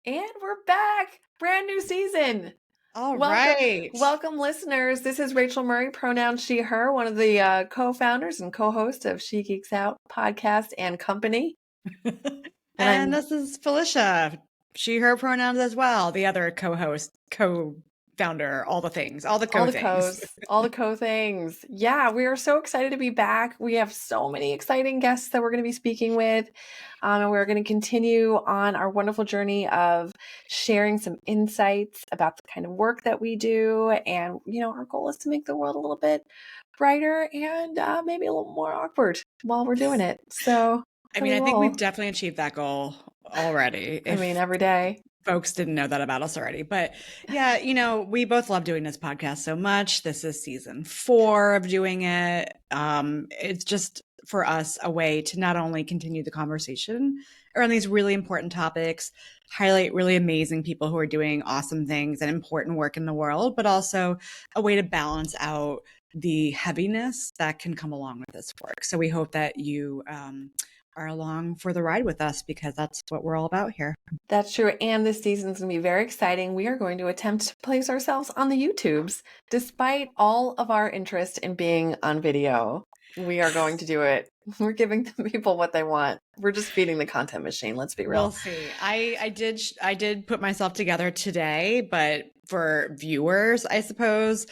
And we're back. Brand new season. All Welcome, right. welcome, listeners. This is Rachel Murray, pronouns she, her, one of the co-founders and co-hosts of She Geeks Out podcast and company. And this is Felicia. She, her pronouns as well. The other co-host, co-founder, all the things, all the co-things. All the co-things. Yeah, we are so excited to be back. We have so many exciting guests that we're going to be speaking with. And we're going to continue on our wonderful journey of sharing some insights about the kind of work that we do. And, our goal is to make the world a little bit brighter and maybe a little more awkward while we're doing it. So, I mean, I think we've definitely achieved that goal already. Every day. Folks didn't know that about us already. But yeah, we both love doing this podcast so much. This is season 4 of doing it. It's just for us a way to not only continue the conversation around these really important topics, highlight really amazing people who are doing awesome things and important work in the world, but also a way to balance out the heaviness that can come along with this work. So we hope that you are along for the ride with us, because that's what we're all about here. That's true. And this season's going to be very exciting. We are going to attempt to place ourselves on the YouTubes. Despite all of our interest in being on video, we are going to do it. We're giving the people what they want. We're just feeding the content machine. Let's be real. We'll see. I did put myself together today, but for viewers, I suppose,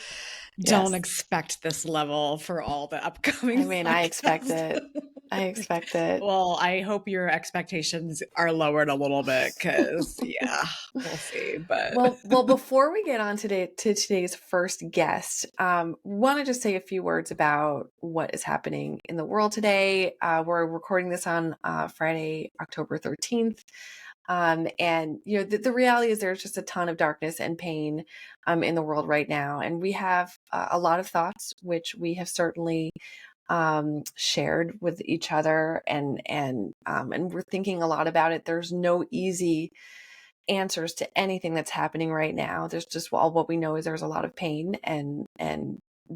don't expect this level for all the upcoming. I mean, I expect it. Well, I hope your expectations are lowered a little bit, because we'll see. But well, before we get on to today's first guest, want to just say a few words about what is happening in the world today. We're recording this on Friday, October 13th. And the reality is there's just a ton of darkness and pain in the world right now, and we have a lot of thoughts, which we have certainly shared with each other, and we're thinking a lot about it. There's no easy answers to anything that's happening right now. There's just, well, what we know is there's a lot of pain and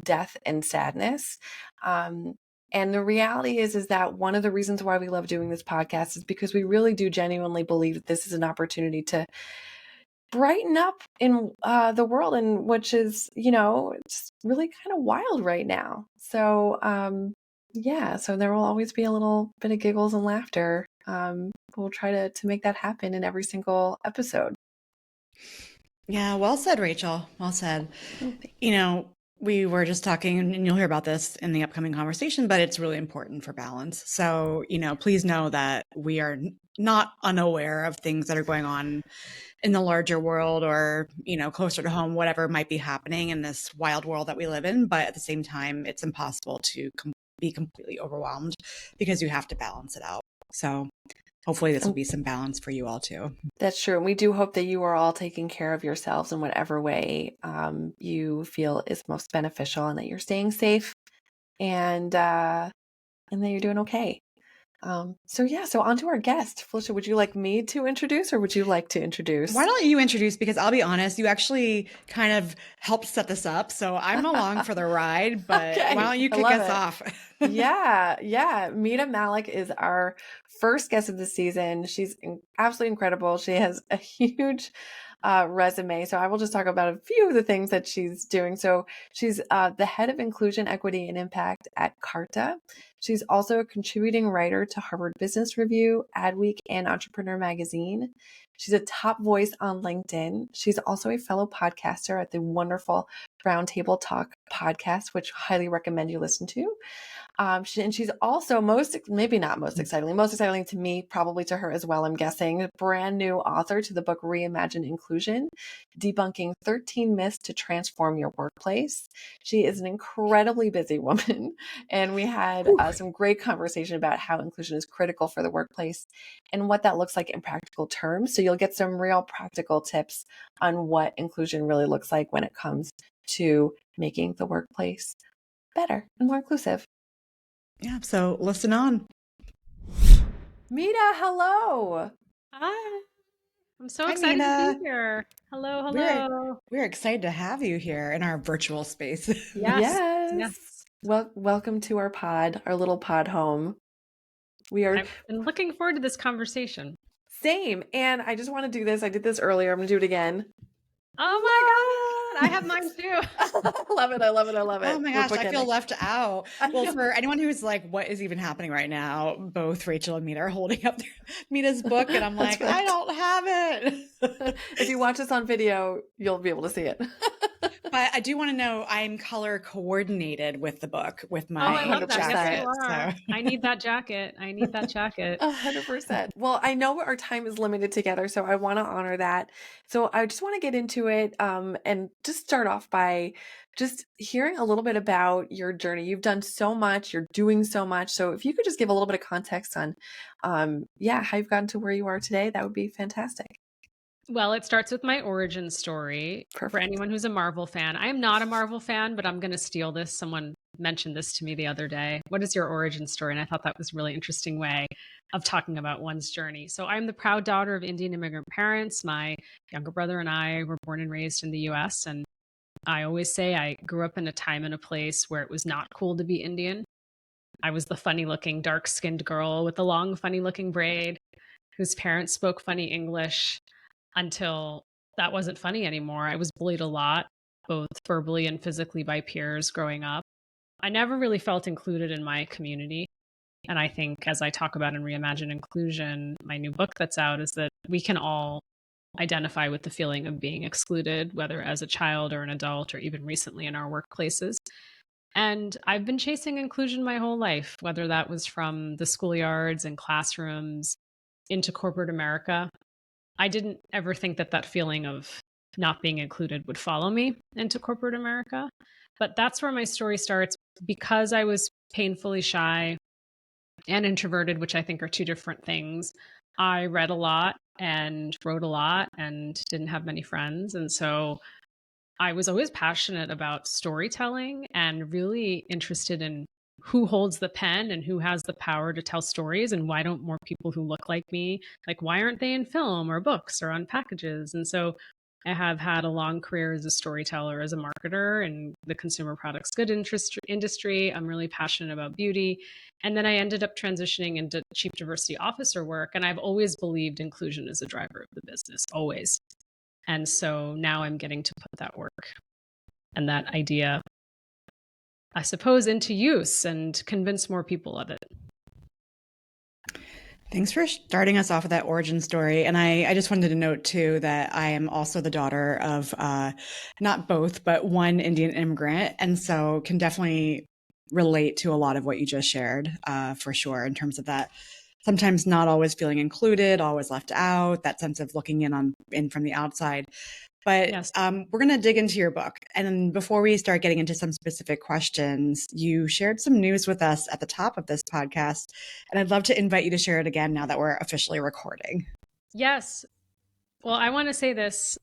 death and sadness. And the reality is that one of the reasons why we love doing this podcast is because we really do genuinely believe that this is an opportunity to brighten up in the world, and which is, it's really kind of wild right now. So, so there will always be a little bit of giggles and laughter. We'll try to make that happen in every single episode. Yeah, well said, Rachel. Well said. We were just talking, and you'll hear about this in the upcoming conversation, but it's really important for balance. So, please know that we are not unaware of things that are going on in the larger world, or, closer to home, whatever might be happening in this wild world that we live in. But at the same time, it's impossible to be completely overwhelmed, because you have to balance it out. So hopefully this will be some balance for you all too. That's true. And we do hope that you are all taking care of yourselves in whatever way you feel is most beneficial, and that you're staying safe, and that you're doing okay. So on to our guest. Felicia, would you like me to introduce, or would you like to introduce? Why don't you introduce? Because I'll be honest, you actually kind of helped set this up. So I'm along for the ride, but okay. Why don't you kick us off? Yeah. Mita Mallick is our first guest of the season. She's absolutely incredible. She has a huge resume. So I will just talk about a few of the things that she's doing. So she's the head of inclusion, equity, and impact at CARTA. She's also a contributing writer to Harvard Business Review, Adweek, and Entrepreneur Magazine. She's a top voice on LinkedIn. She's also a fellow podcaster at the wonderful Roundtable Talk podcast, which I highly recommend you listen to. And she's also most excitingly to me, probably to her as well, I'm guessing, brand new author to the book Reimagining Inclusion, debunking 13 myths to transform your workplace. She is an incredibly busy woman, and we had some great conversation about how inclusion is critical for the workplace and what that looks like in practical terms. So you'll get some real practical tips on what inclusion really looks like when it comes to making the workplace better and more inclusive. Yeah, so listen on. Mita, hello. Hi. I'm so excited to be here. Hello. We're excited to have you here in our virtual space. Yes. Well, welcome to our pod, our little pod home. I've been looking forward to this conversation. Same. And I just want to do this. I did this earlier. I'm going to do it again. Oh my God. I have mine too. I love it. I love it. I love it. Oh my gosh, I feel left out. Well, for anyone who's like, what is even happening right now? Both Rachel and Mita are holding up Mita's book, and I'm like, I don't have it. If you watch this on video, you'll be able to see it. But I do want to know, I'm color coordinated with the book with my I love that. jacket. Yes, you are. So. I need that jacket. 100%. Well, I know our time is limited together, so I want to honor that. So I just want to get into it and just start off by just hearing a little bit about your journey. You've done so much, you're doing so much. So if you could just give a little bit of context on, how you've gotten to where you are today, that would be fantastic. Well, it starts with my origin story. Perfect. For anyone who's a Marvel fan. I am not a Marvel fan, but I'm going to steal this. Someone mentioned this to me the other day. What is your origin story? And I thought that was a really interesting way of talking about one's journey. So I'm the proud daughter of Indian immigrant parents. My younger brother and I were born and raised in the US. And I always say I grew up in a time and a place where it was not cool to be Indian. I was the funny looking, dark skinned girl with the long, funny looking braid whose parents spoke funny English. Until that wasn't funny anymore. I was bullied a lot, both verbally and physically by peers growing up. I never really felt included in my community. And I think as I talk about in Reimagine Inclusion, my new book that's out is that we can all identify with the feeling of being excluded, whether as a child or an adult or even recently in our workplaces. And I've been chasing inclusion my whole life, whether that was from the schoolyards and classrooms into corporate America. I didn't ever think that that feeling of not being included would follow me into corporate America. But that's where my story starts. Because I was painfully shy and introverted, which I think are two different things. I read a lot and wrote a lot and didn't have many friends. And so I was always passionate about storytelling and really interested in who holds the pen and who has the power to tell stories, and why don't more people who look like me, like, why aren't they in film or books or on packages? And so I have had a long career as a storyteller, as a marketer in the consumer products good industry. I'm really passionate about beauty. And then I ended up transitioning into chief diversity officer work. And I've always believed inclusion is a driver of the business, always. And so now I'm getting to put that work and that idea, I suppose, into use and convince more people of it. Thanks for starting us off with that origin story. And I just wanted to note, too, that I am also the daughter of not both, but one Indian immigrant. And so can definitely relate to a lot of what you just shared, for sure, in terms of that. Sometimes not always feeling included, always left out, that sense of looking in from the outside. But yes. We're going to dig into your book. And before we start getting into some specific questions, you shared some news with us at the top of this podcast. And I'd love to invite you to share it again now that we're officially recording. Yes. Well, I want to say this.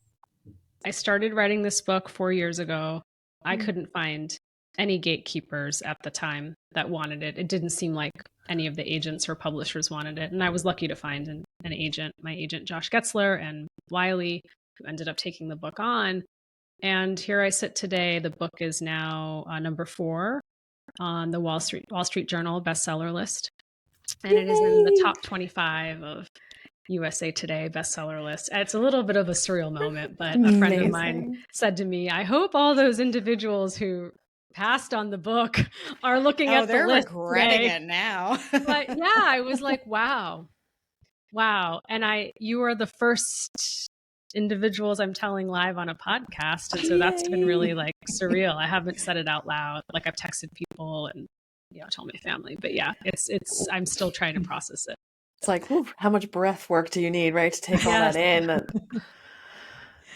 I started writing this book 4 years ago. I couldn't find any gatekeepers at the time that wanted it. It didn't seem like any of the agents or publishers wanted it. And I was lucky to find an agent, my agent, Josh Getzler and Wiley, who ended up taking the book on. And here I sit today. The book is now number 4 on the Wall Street Journal bestseller list. And It is in the top 25 of USA Today bestseller list. It's a little bit of a surreal moment, but a friend of mine said to me, I hope all those individuals who passed on the book are looking at the list they're regretting today. it now. But yeah, I was like, wow. And you are the first individuals I'm telling live on a podcast. And so that's been really like surreal. I haven't said it out loud. Like I've texted people and, told my family, but yeah, I'm still trying to process it. It's like, whew, how much breath work do you need, right? To take all that in.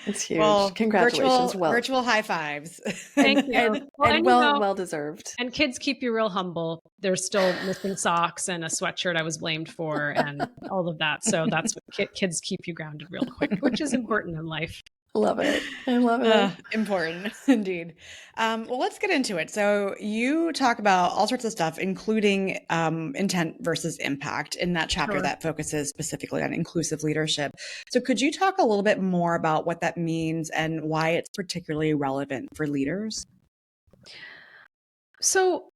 It's huge. Well, congratulations. Virtual high fives. Thank you. And well deserved. And kids keep you real humble. They're still missing socks and a sweatshirt I was blamed for and all of that. So that's what kids keep you grounded real quick, which is important in life. Love it. I love it. Important, indeed. Well, let's get into it. So you talk about all sorts of stuff, including intent versus impact in that chapter that focuses specifically on inclusive leadership. So could you talk a little bit more about what that means and why it's particularly relevant for leaders? So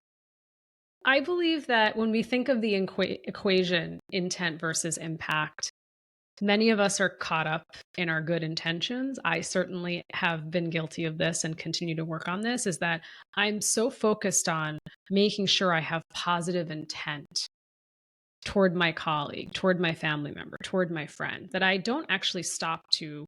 I believe that when we think of the equation, intent versus impact, many of us are caught up in our good intentions. I certainly have been guilty of this and continue to work on this, is that I'm so focused on making sure I have positive intent toward my colleague, toward my family member, toward my friend, that I don't actually stop to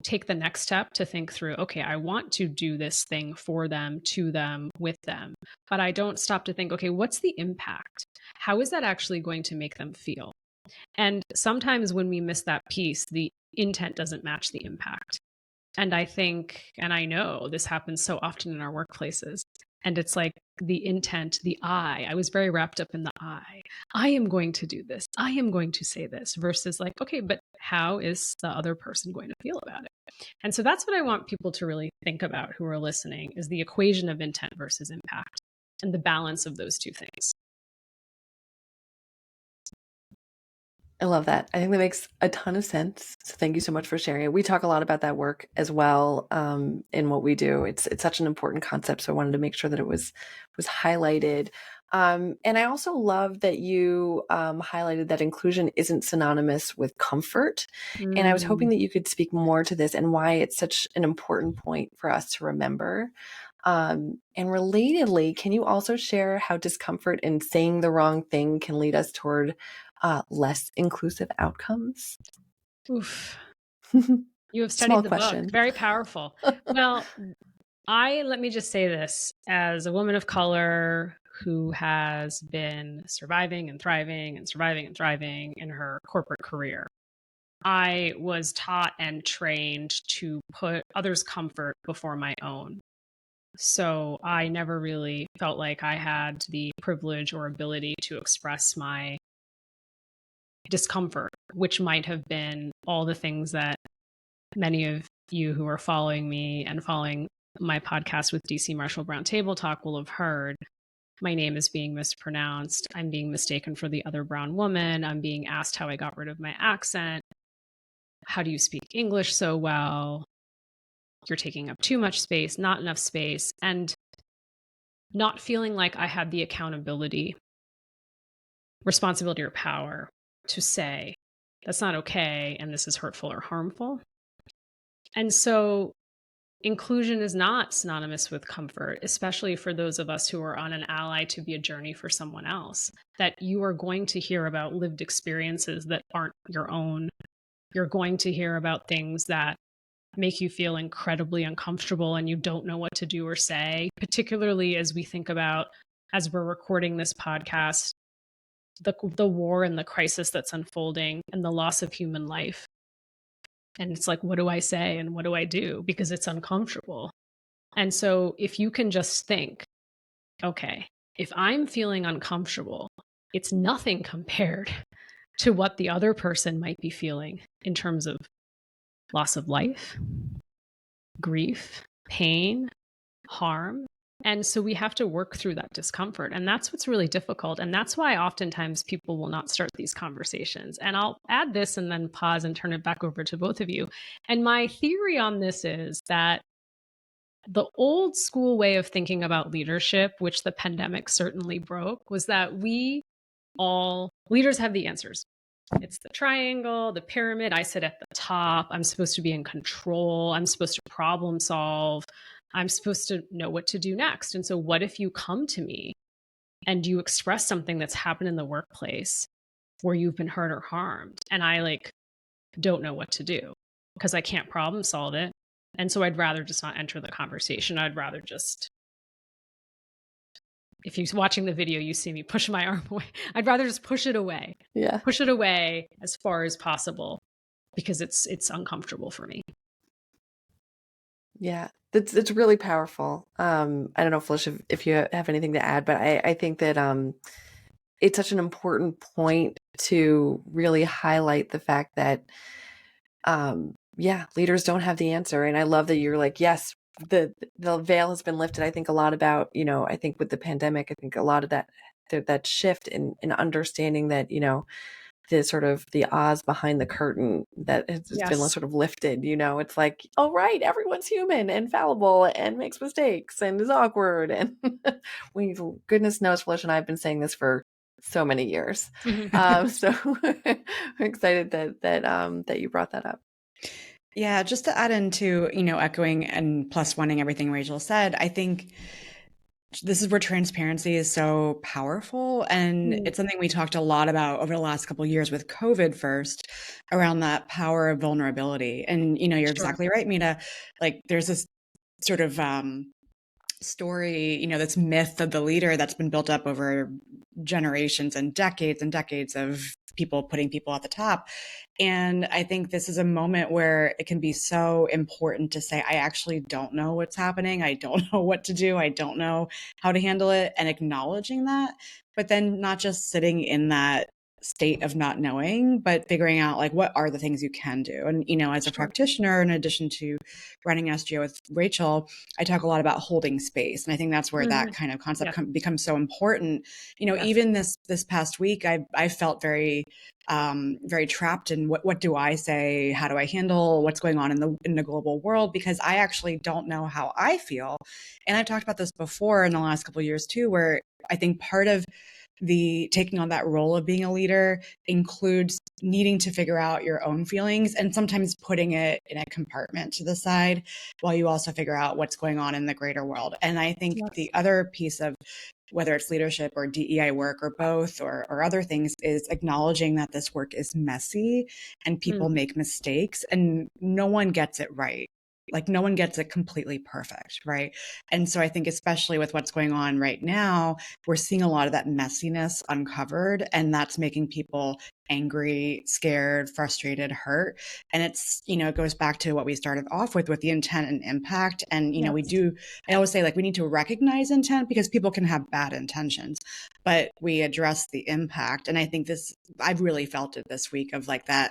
take the next step to think through, okay, I want to do this thing for them, to them, with them, but I don't stop to think, okay, what's the impact? How is that actually going to make them feel? And sometimes when we miss that piece, the intent doesn't match the impact. And I think, and I know this happens so often in our workplaces, and it's like the intent, the I was very wrapped up in the I am going to do this. I am going to say this versus like, okay, but how is the other person going to feel about it? And so that's what I want people to really think about who are listening, is the equation of intent versus impact and the balance of those two things. I love that. I think that makes a ton of sense. So thank you so much for sharing it. We talk a lot about that work as well in what we do. It's such an important concept. So I wanted to make sure that it was highlighted. And I also love that you highlighted that inclusion isn't synonymous with comfort. And I was hoping that you could speak more to this and why it's such an important point for us to remember. And relatedly, can you also share how discomfort in saying the wrong thing can lead us toward less inclusive outcomes? Oof. You have studied Small the question. book. Very powerful. Well, let me just say this as a woman of color who has been surviving and thriving and surviving and thriving in her corporate career. I was taught and trained to put others' comfort before my own. So I never really felt like I had the privilege or ability to express my discomfort, which might have been all the things that many of you who are following me and following my podcast with DC Marshall Brown Table Talk will have heard. My name is being mispronounced. I'm being mistaken for the other brown woman. I'm being asked how I got rid of my accent. How do you speak English so well? You're taking up too much space, not enough space, and not feeling like I had the accountability, responsibility, or power to say, that's not okay, and this is hurtful or harmful. And so inclusion is not synonymous with comfort, especially for those of us who are on an ally to be a journey for someone else, that you are going to hear about lived experiences that aren't your own. You're going to hear about things that make you feel incredibly uncomfortable and you don't know what to do or say, particularly as we think about, as we're recording this podcast, the war and the crisis that's unfolding and the loss of human life. And it's like, what do I say and what do I do? Because it's uncomfortable. And so if you can just think, okay, if I'm feeling uncomfortable, it's nothing compared to what the other person might be feeling in terms of loss of life, grief, pain, harm. And so we have to work through that discomfort. And that's what's really difficult. And that's why oftentimes people will not start these conversations. And I'll add this and then pause and turn it back over to both of you. And my theory on this is that the old school way of thinking about leadership, which the pandemic certainly broke, was that leaders have the answers. It's the triangle, the pyramid. I sit at the top. I'm supposed to be in control. I'm supposed to problem solve. I'm supposed to know what to do next. And so what if you come to me and you express something that's happened in the workplace where you've been hurt or harmed, and I don't know what to do because I can't problem solve it. And so I'd rather just not enter the conversation. I'd rather just, if you're watching the video, you see me push my arm away. I'd rather just push it away. Yeah. Push it away as far as possible because it's uncomfortable for me. Yeah, it's really powerful. I don't know, Felicia, if you have anything to add, but I think that it's such an important point to really highlight the fact that leaders don't have the answer. And I love that you're like, yes, the veil has been lifted. I think a lot about, I think with the pandemic, I think a lot of that shift in understanding that, the sort of the Oz behind the curtain that has been Yes. sort of lifted, it's like, oh, right, everyone's human and fallible and makes mistakes and is awkward. And goodness knows, Felicia and I have been saying this for so many years. Mhm. So I'm excited that you brought that up. Yeah, just to add into, echoing and plus oneing everything Rachel said, I think this is where transparency is so powerful. And Mm, it's something we talked a lot about over the last couple of years with COVID first, around that power of vulnerability. And, you're sure. exactly right, Mita. Like there's this sort of story, this myth of the leader that's been built up over generations and decades of people putting people at the top. And I think this is a moment where it can be so important to say, I actually don't know what's happening. I don't know what to do. I don't know how to handle it, and acknowledging that, but then not just sitting in that state of not knowing, but figuring out like, what are the things you can do? And, as a Sure. practitioner, in addition to running SGO with Rachel, I talk a lot about holding space. And I think that's where that Mhm. kind of concept Yes. becomes so important. Yes. Even this past week, I felt very trapped in what do I say? How do I handle what's going on in the global world? Because I actually don't know how I feel. And I've talked about this before in the last couple of years too, where I think part of the taking on that role of being a leader includes needing to figure out your own feelings and sometimes putting it in a compartment to the side while you also figure out what's going on in the greater world. And I think Yes. the other piece of whether it's leadership or DEI work or both or other things is acknowledging that this work is messy and people Mm, make mistakes and no one gets it right. Like no one gets it completely perfect, right? And so I think especially with what's going on right now, we're seeing a lot of that messiness uncovered, and that's making people angry, scared, frustrated, hurt. And it's, it goes back to what we started off with the intent and impact. And, yes. I always say like we need to recognize intent because people can have bad intentions, but we address the impact. And I think I've really felt it this week of like that,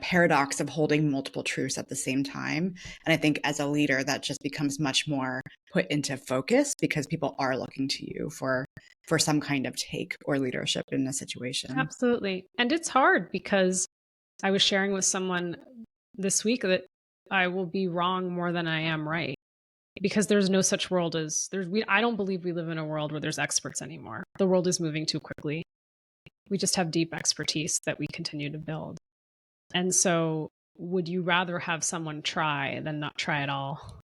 paradox of holding multiple truths at the same time. And I think as a leader, that just becomes much more put into focus because people are looking to you for some kind of take or leadership in a situation. Absolutely. And it's hard because I was sharing with someone this week that I will be wrong more than I am right. Because there's no such world as I don't believe we live in a world where there's experts anymore. The world is moving too quickly. We just have deep expertise that we continue to build. And so would you rather have someone try than not try at all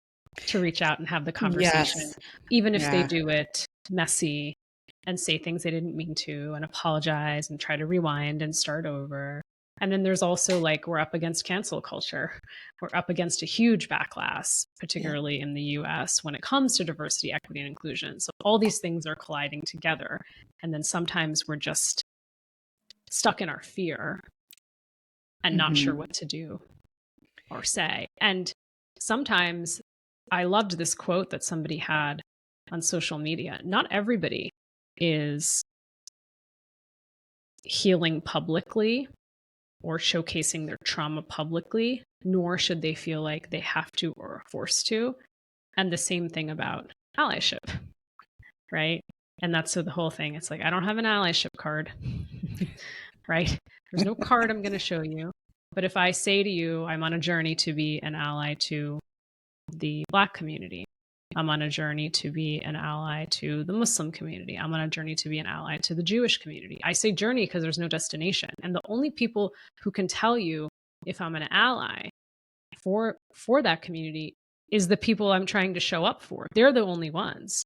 to reach out and have the conversation, Yes. even if they Yeah. do it messy and say things they didn't mean to and apologize and try to rewind and start over? And then there's also like, we're up against cancel culture. We're up against a huge backlash, Yeah. particularly in the US when it comes to diversity, equity, and inclusion. So all these things are colliding together. And then sometimes we're just stuck in our fear and not sure Mm-hmm. what to do or say. And sometimes I loved this quote that somebody had on social media. Not everybody is healing publicly or showcasing their trauma publicly, nor should they feel like they have to or are forced to. And the same thing about allyship, right? And that's so the whole thing. It's like, I don't have an allyship card, right? There's no card I'm going to show you. But if I say to you, I'm on a journey to be an ally to the Black community, I'm on a journey to be an ally to the Muslim community, I'm on a journey to be an ally to the Jewish community. I say journey because there's no destination. And the only people who can tell you if I'm an ally for that community is the people I'm trying to show up for. They're the only ones,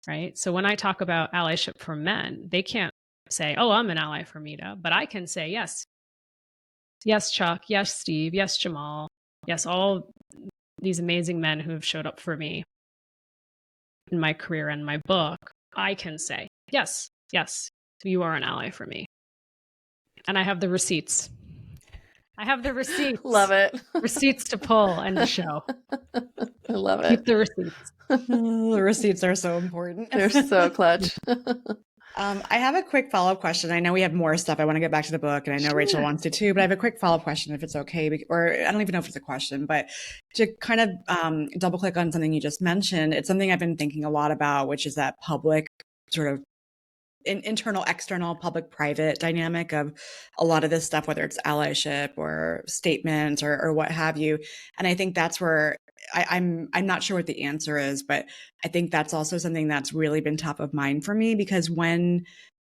right? So when I talk about allyship for men, they can't say, oh, I'm an ally for Mita, but I can say, yes, yes, Chuck, yes, Steve, yes, Jamal, yes, all these amazing men who have showed up for me in my career and my book. I can say, yes, yes, you are an ally for me. And I have the receipts. I have the Love receipts. it. Receipts to pull and to show. I love Keep it. the receipts. The receipts are so important. They're so clutch. I have a quick follow-up question. I know we have more stuff. I want to get back to the book, and I know Rachel Sure. wants to too, but I have a quick follow-up question if it's okay. Or I don't even know if it's a question, but to kind of double click on something you just mentioned, it's something I've been thinking a lot about, which is that public sort of internal, external, public, private dynamic of a lot of this stuff, whether it's allyship or statements or what have you. And I think that's where I'm not sure what the answer is, but I think that's also something that's really been top of mind for me because when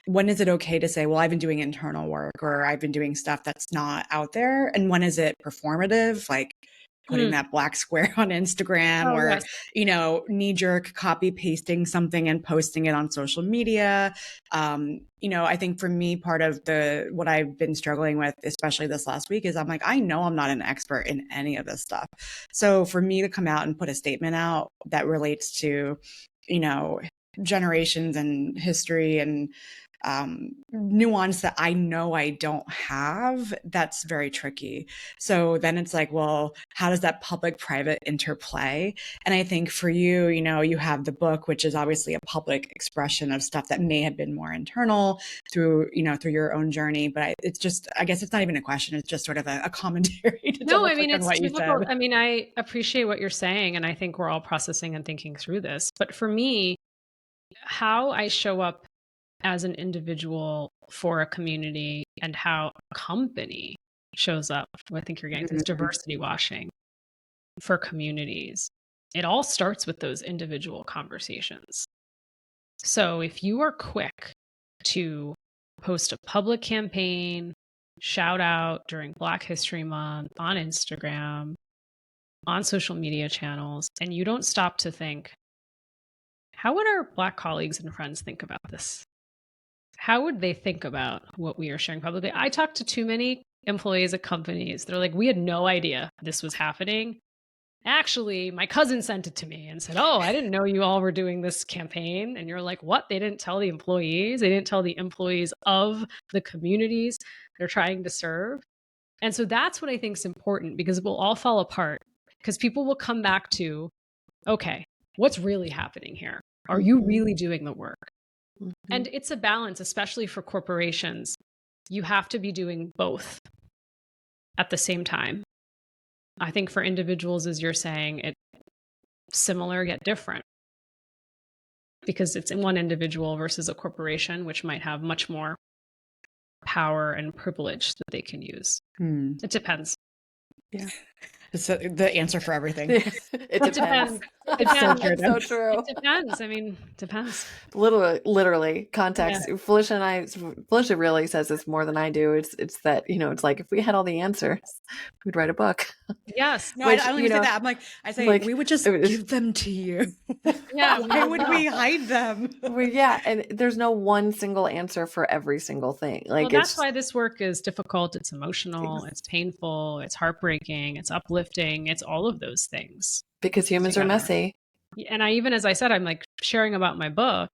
when is it okay to say, well, I've been doing internal work or I've been doing stuff that's not out there? And when is it performative? Like putting that black square on Instagram Oh, or, yes. knee jerk copy pasting something and posting it on social media. I think for me, part of what I've been struggling with, especially this last week, is I'm like, I know I'm not an expert in any of this stuff. So for me to come out and put a statement out that relates to, generations and history and nuance that I know I don't have, that's very tricky. So then it's like, well, how does that public-private interplay? And I think for you, you have the book, which is obviously a public expression of stuff that may have been more internal through your own journey. But it's just, I guess it's not even a question. It's just sort of a commentary to No, double I click mean, on it's what you difficult. said. I mean, I appreciate what you're saying, and I think we're all processing and thinking through this. But for me, how I show up as an individual for a community and how a company shows up, I think you're getting to, is diversity washing for communities. It all starts with those individual conversations. So if you are quick to post a public campaign, shout out during Black History Month on Instagram, on social media channels, and you don't stop to think, how would our Black colleagues and friends think about this? How would they think about what we are sharing publicly? I talked to too many employees at companies. They're like, we had no idea this was happening. Actually, my cousin sent it to me and said, oh, I didn't know you all were doing this campaign. And you're like, what? They didn't tell the employees. They didn't tell the employees of the communities they're trying to serve. And so that's what I think is important, because it will all fall apart, because people will come back to, okay, what's really happening here? Are you really doing the work? And it's a balance, especially for corporations. You have to be doing both at the same time. I think for individuals, as you're saying, it's similar yet different, because it's in one individual versus a corporation, which might have much more power and privilege that they can use. It depends. Yeah. It's the answer for everything. It depends. It's so true. It's so true. It depends. I mean, depends. Literally context. Yeah. Felicia really says this more than I do. It's that, it's like, if we had all the answers, we'd write a book. Yes. No, I don't even say that. I say, we would just give them to you. Yeah. Why would we hide them? Yeah. And there's no one single answer for every single thing. Like, that's why this work is difficult. It's emotional. It's painful. It's heartbreaking. It's uplifting. It's all of those things. Because humans are messy. And as I said, I'm like sharing about my book,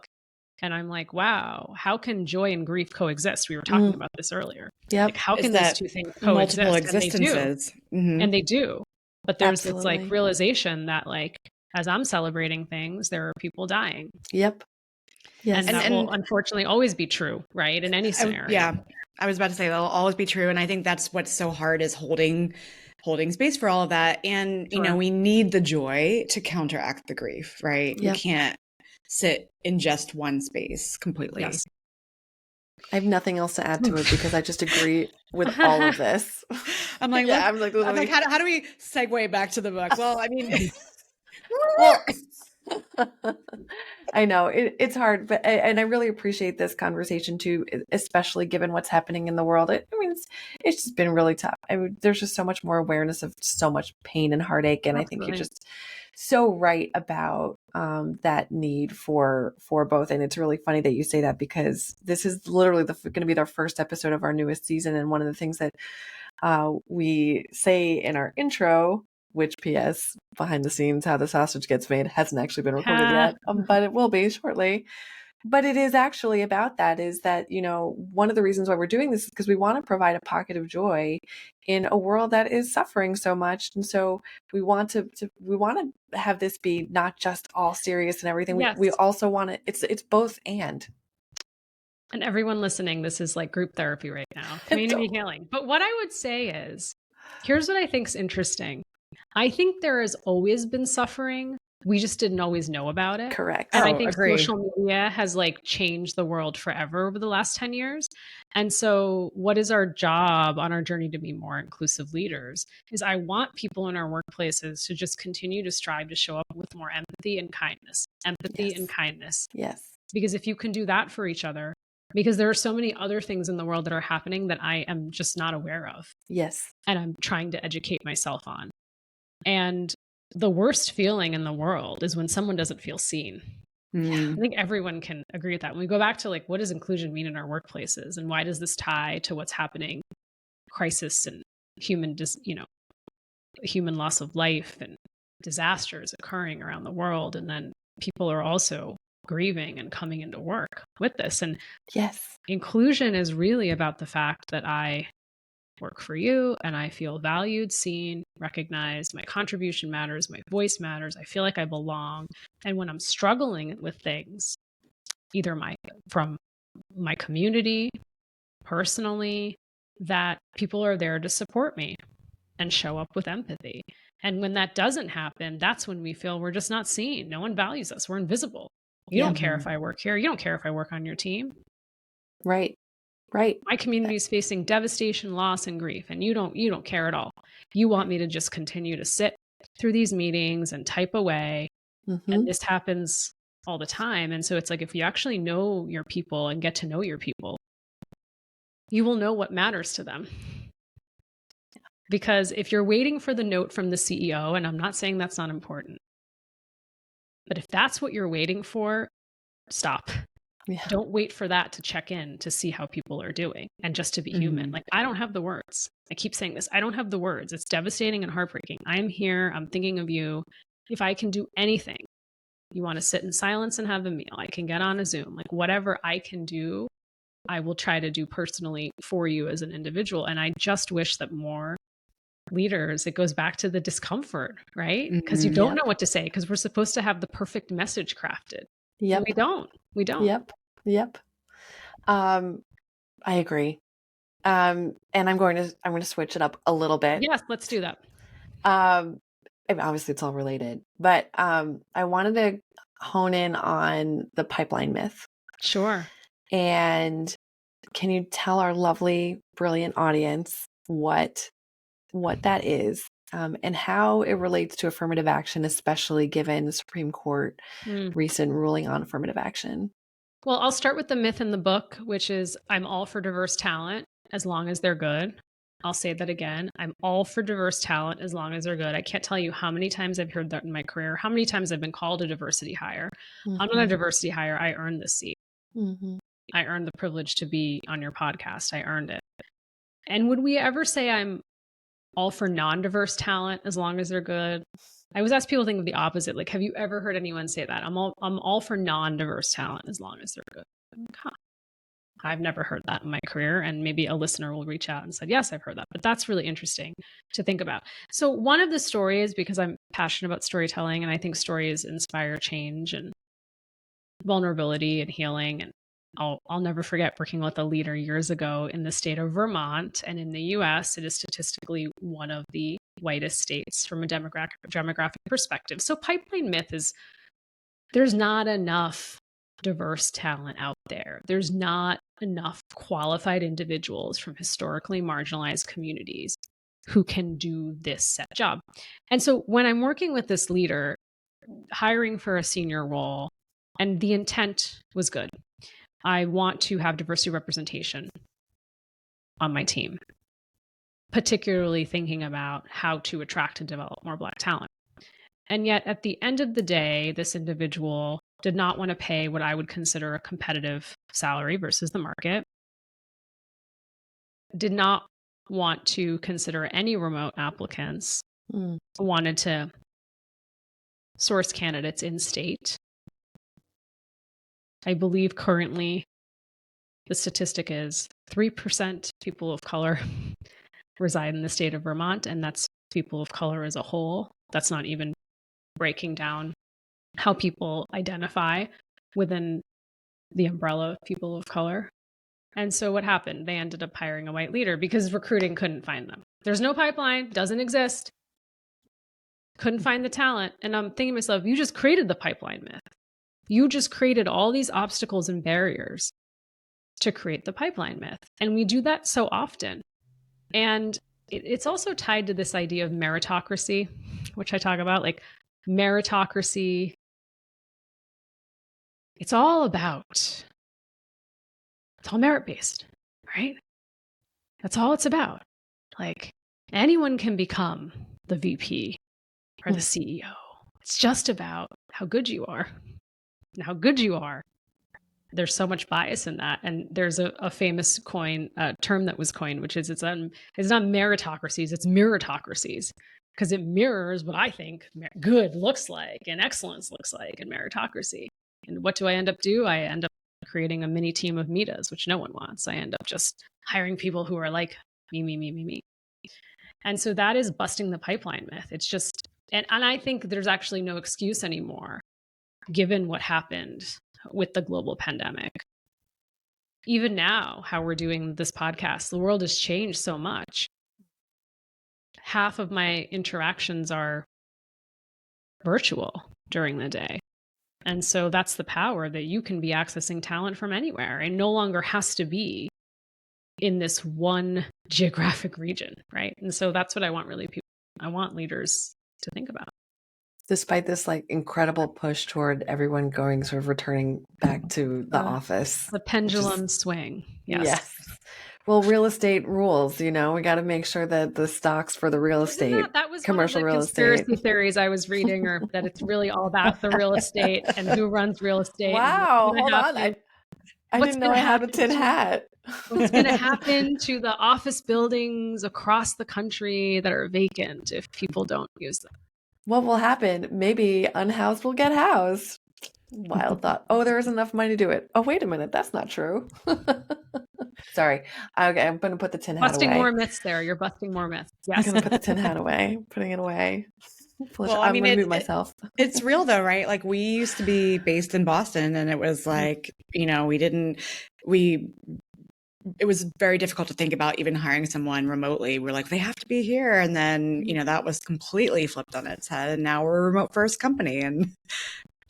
and I'm like, wow, how can joy and grief coexist? We were talking about this earlier. Yep. Like, how can those two things coexist? Multiple existences. And they do. But there's this Absolutely. like realization that, like, as I'm celebrating things, there are people dying. Yep. Yes. And that will unfortunately always be true, right? In any scenario. I was about to say that'll always be true. And I think that's what's so hard, is holding space for all of that. And, we need the joy to counteract the grief, right? Yep. You can't sit in just one space completely. Yes. I have nothing else to add to it, because I just agree with all of this. I'm like, how do we segue back to the book? Well, I mean, I know it's hard, but and I really appreciate this conversation too, especially given what's happening in the world. It's just been really tough. There's just so much more awareness of so much pain and heartache, and Absolutely. I think you're just so right about that need for both. And it's really funny that you say that, because this is literally going to be our first episode of our newest season, and one of the things that we say in our intro, which, P.S., behind the scenes, how the sausage gets made hasn't actually been recorded yet, but it will be shortly. But it is actually about that, is that, one of the reasons why we're doing this is because we want to provide a pocket of joy in a world that is suffering so much. And so we want to have this be not just all serious and everything. Yes. We also want to, it's both and. And everyone listening, this is like group therapy right now, community healing. But what I would say is, here's what I think is interesting. I think there has always been suffering. We just didn't always know about it. Correct. And I think social media has like changed the world forever over the last 10 years. And so what is our job on our journey to be more inclusive leaders is, I want people in our workplaces to just continue to strive to show up with more empathy and kindness. Empathy and kindness. Yes. Because if you can do that for each other, because there are so many other things in the world that are happening that I am just not aware of. Yes. And I'm trying to educate myself on. And the worst feeling in the world is when someone doesn't feel seen. I think everyone can agree with that. When we go back to like, what does inclusion mean in our workplaces, and why does this tie to what's happening, crisis and human loss of life and disasters occurring around the world, and then people are also grieving and coming into work with this. And yes, inclusion is really about the fact that I work for you and I feel valued, seen, recognized. My contribution matters. My voice matters. I feel like I belong. And when I'm struggling with things, either from my community, personally, that people are there to support me and show up with empathy. And when that doesn't happen, that's when we feel we're just not seen. No one values us. We're invisible. You don't care if I work here. You don't care if I work on your team. Right. My community is facing devastation, loss, and grief, and you don't care at all. You want me to just continue to sit through these meetings and type away. And this happens all the time. And so it's like, if you actually know your people and get to know your people, you will know what matters to them. Because if you're waiting for the note from the CEO, and I'm not saying that's not important, but if that's what you're waiting for, stop. Yeah. Don't wait for that to check in to see how people are doing and just to be human. Like, I don't have the words. I keep saying this. I don't have the words. It's devastating and heartbreaking. I'm here. I'm thinking of you. If I can do anything, you want to sit in silence and have a meal, I can get on a Zoom, like whatever I can do, I will try to do personally for you as an individual. And I just wish that more leaders, it goes back to the discomfort, right? Because you don't know what to say, because we're supposed to have the perfect message crafted. Yep. We don't. Yep. I agree. And I'm going to switch it up a little bit. Yes, let's do that. Obviously it's all related, but I wanted to hone in on the pipeline myth. Sure. And can you tell our lovely, brilliant audience what that is, and how it relates to affirmative action, especially given the Supreme Court recent ruling on affirmative action? Well, I'll start with the myth in the book, which is I'm all for diverse talent as long as they're good. I'll say that again. I'm all for diverse talent as long as they're good. I can't tell you how many times I've heard that in my career, how many times I've been called a diversity hire. I'm not a diversity hire. I earned this seat. I earned the privilege to be on your podcast. I earned it. And would we ever say I'm all for non-diverse talent as long as they're good? I always ask people to think of the opposite. Like, have you ever heard anyone say that? I'm all for non-diverse talent as long as they're good. I'm like, huh. I've never heard that in my career. And maybe a listener will reach out and said, yes, I've heard that. But that's really interesting to think about. So one of the stories, because I'm passionate about storytelling, and I think stories inspire change and vulnerability and healing. And I'll never forget working with a leader years ago in the state of Vermont. And in the US, it is statistically one of the whitest states from a demographic perspective. So pipeline myth is there's not enough diverse talent out there. There's not enough qualified individuals from historically marginalized communities who can do this set job. And so when I'm working with this leader, hiring for a senior role, and the intent was good. I want to have diversity representation on my team, particularly thinking about how to attract and develop more Black talent. And yet at the end of the day, this individual did not want to pay what I would consider a competitive salary versus the market, did not want to consider any remote applicants, wanted to source candidates in state. I believe currently the statistic is 3% people of color reside in the state of Vermont, and that's people of color as a whole. That's not even breaking down how people identify within the umbrella of people of color. And so what happened? They ended up hiring a white leader because recruiting couldn't find them. There's no pipeline, doesn't exist. Couldn't find the talent. And I'm thinking to myself, you just created the pipeline myth. You just created all these obstacles and barriers to create the pipeline myth. And we do that so often. And it's also tied to this idea of meritocracy, which I talk about, like meritocracy. It's all about It's all merit-based, right? That's all it's about. Like, anyone can become the VP or the CEO. It's just about how good you are. And how good you are. There's so much bias in that. And there's a famous term that was coined, which is it's not meritocracies, it's meritocracies. Because it mirrors what I think good looks like and excellence looks like in meritocracy. And what do I end up do? I end up creating a mini team of Mitas, which no one wants. I end up just hiring people who are like me. And so that is busting the pipeline myth. It's just, and I think there's actually no excuse anymore, given what happened with the global pandemic. Even now, how we're doing this podcast, the world has changed so much. Half of my interactions are virtual during the day. And so that's the power that you can be accessing talent from anywhere. It no longer has to be in this one geographic region, right? And so that's what I want I want leaders to think about. Despite this like incredible push toward everyone going sort of returning back to the office. The pendulum swing. Yes. Well, real estate rules, we got to make sure that the stocks for the real estate, that was commercial one of the real conspiracy estate theories I was reading, or that it's really all about the real estate and who runs real estate. Wow, hold on. I didn't know I had a tin hat. What's going to happen to the office buildings across the country that are vacant if people don't use them? What will happen? Maybe unhoused will get housed. Wild thought. Oh, there is enough money to do it. Oh, wait a minute. That's not true. Sorry. Okay, I'm going to put the tin hat away. Busting more myths there. You're busting more myths. Yes. I'm going to put the tin hat away. Putting it away. Well, I'm going to mute myself. It's real though, right? Like we used to be based in Boston and it was like, it was very difficult to think about even hiring someone remotely. We're like, they have to be here. And then, that was completely flipped on its head. And now we're a remote first company and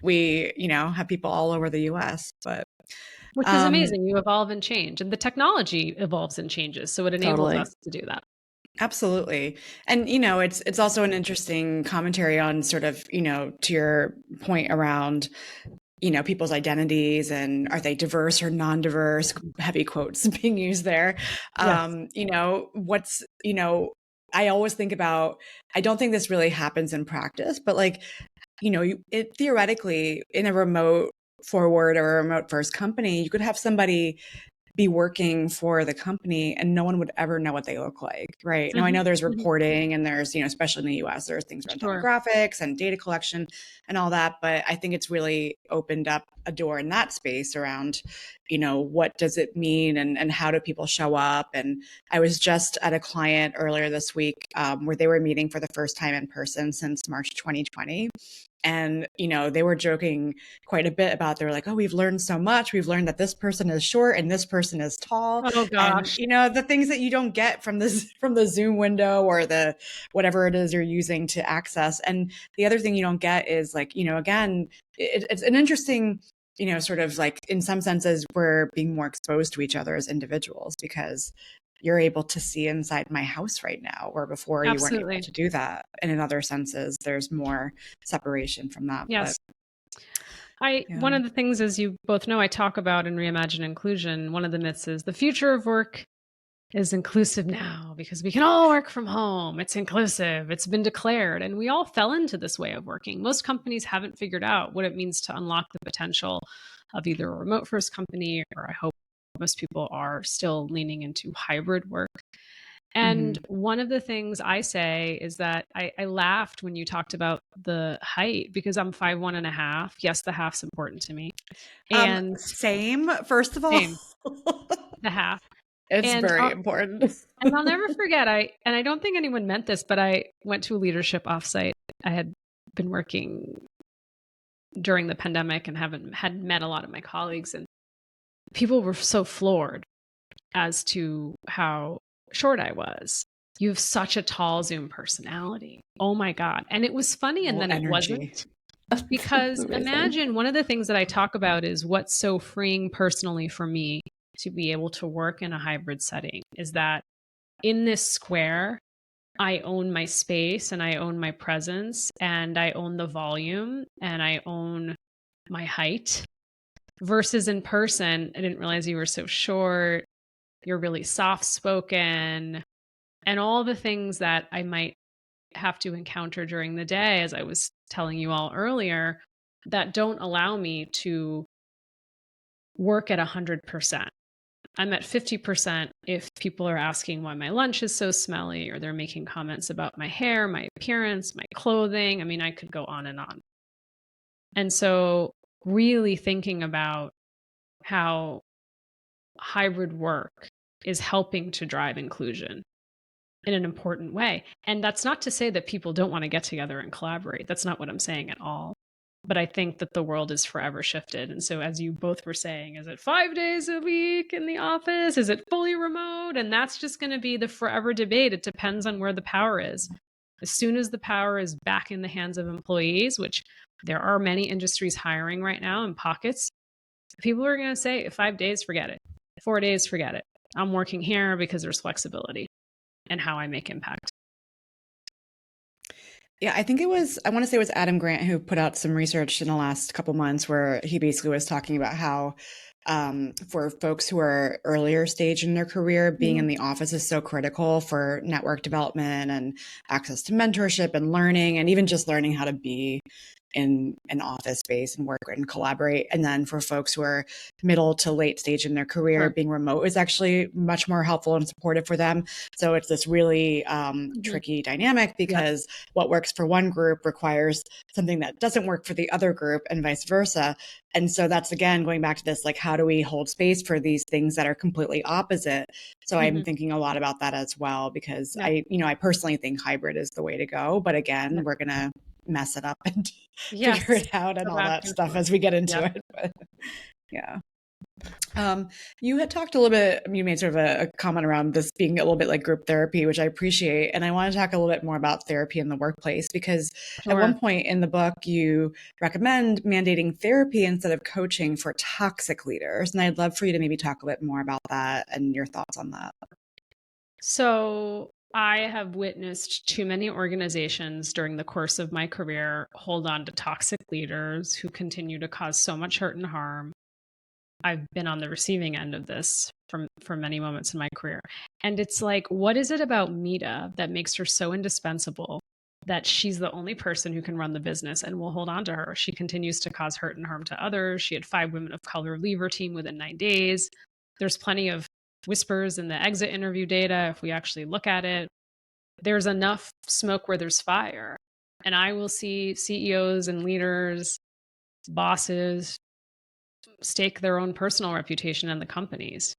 we, have people all over the US, which is amazing. You evolve and change, and the technology evolves and changes. So it enables us to do that. Absolutely. And, it's also an interesting commentary on sort of, to your point around, people's identities and are they diverse or non-diverse, heavy quotes being used there. Yes. I always think about, I don't think this really happens in practice, but like, it theoretically in a remote forward or a remote first company, you could have somebody be working for the company and no one would ever know what they look like, right? Mm-hmm. Now, I know there's reporting and there's, especially in the US, there's things around demographics and data collection and all that. But I think it's really opened up a door in that space around, what does it mean and how do people show up? And I was just at a client earlier this week where they were meeting for the first time in person since March 2020. And, they were joking quite a bit about, they were like, oh, we've learned so much. We've learned that this person is short and this person is tall. Oh gosh. And, the things that you don't get from the Zoom window or the, whatever it is you're using to access. And the other thing you don't get is like, again, it's an interesting, sort of like in some senses, we're being more exposed to each other as individuals because you're able to see inside my house right now, where before Absolutely. You weren't able to do that. And in other senses, there's more separation from that. Yes. One of the things, as you both know, I talk about in Reimagining Inclusion, one of the myths is the future of work is inclusive now because we can all work from home. It's inclusive. It's been declared. And we all fell into this way of working. Most companies haven't figured out what it means to unlock the potential of either a remote first company, or I hope most people are still leaning into hybrid work. And one of the things I say is that I laughed when you talked about the height because I'm 5'1.5". Yes, the half's important to me. And same, first of all. Same. The half. It's very important. And I'll never forget, I don't think anyone meant this, but I went to a leadership offsite. I had been working during the pandemic and had met a lot of my colleagues, and people were so floored as to how short I was. You have such a tall Zoom personality. Oh my God. And it was funny, and then energy. It wasn't. Because imagine, one of the things that I talk about is what's so freeing personally for me to be able to work in a hybrid setting is that in this square, I own my space and I own my presence and I own the volume and I own my height. versus in person, I didn't realize you were so short. You're really soft spoken, and all the things that I might have to encounter during the day, as I was telling you all earlier, that don't allow me to work at 100%. I'm at 50% if people are asking why my lunch is so smelly, or they're making comments about my hair, my appearance, my clothing. I mean, I could go on and on. And so really thinking about how hybrid work is helping to drive inclusion in an important way. And that's not to say that people don't want to get together and collaborate. That's not what I'm saying at all. But I think that the world is forever shifted. And so, as you both were saying, is it 5 days a week in the office? Is it fully remote? And that's just going to be the forever debate. It depends on where the power is. As soon as the power is back in the hands of employees, which there are many industries hiring right now in pockets, people are going to say 5 days, forget it. 4 days, forget it. I'm working here because there's flexibility in how I make impact. Yeah, I think I want to say it was Adam Grant who put out some research in the last couple months where he basically was talking about how for folks who are earlier stage in their career, being in the office is so critical for network development and access to mentorship and learning, and even just learning how to be in an office space and work and collaborate. And then for folks who are middle to late stage in their career, being remote is actually much more helpful and supportive for them. So it's this really tricky dynamic, because what works for one group requires something that doesn't work for the other group, and vice versa. And so that's, again, going back to this, like, how do we hold space for these things that are completely opposite? So I'm thinking a lot about that as well, because I personally think hybrid is the way to go. But again, we're going to mess it up and figure it out and all that stuff as we get into it. But yeah. You had talked a little bit, you made sort of a comment around this being a little bit like group therapy, which I appreciate. And I want to talk a little bit more about therapy in the workplace, because at one point in the book, you recommend mandating therapy instead of coaching for toxic leaders. And I'd love for you to maybe talk a bit more about that and your thoughts on that. So I have witnessed too many organizations during the course of my career hold on to toxic leaders who continue to cause so much hurt and harm. I've been on the receiving end of this for many moments in my career. And it's like, what is it about Mita that makes her so indispensable that she's the only person who can run the business, and we'll hold on to her? She continues to cause hurt and harm to others. She had 5 women of color leave her team within 9 days. There's plenty of whispers in the exit interview data. If we actually look at it, there's enough smoke where there's fire. And I will see CEOs and leaders, bosses, stake their own personal reputation in the companies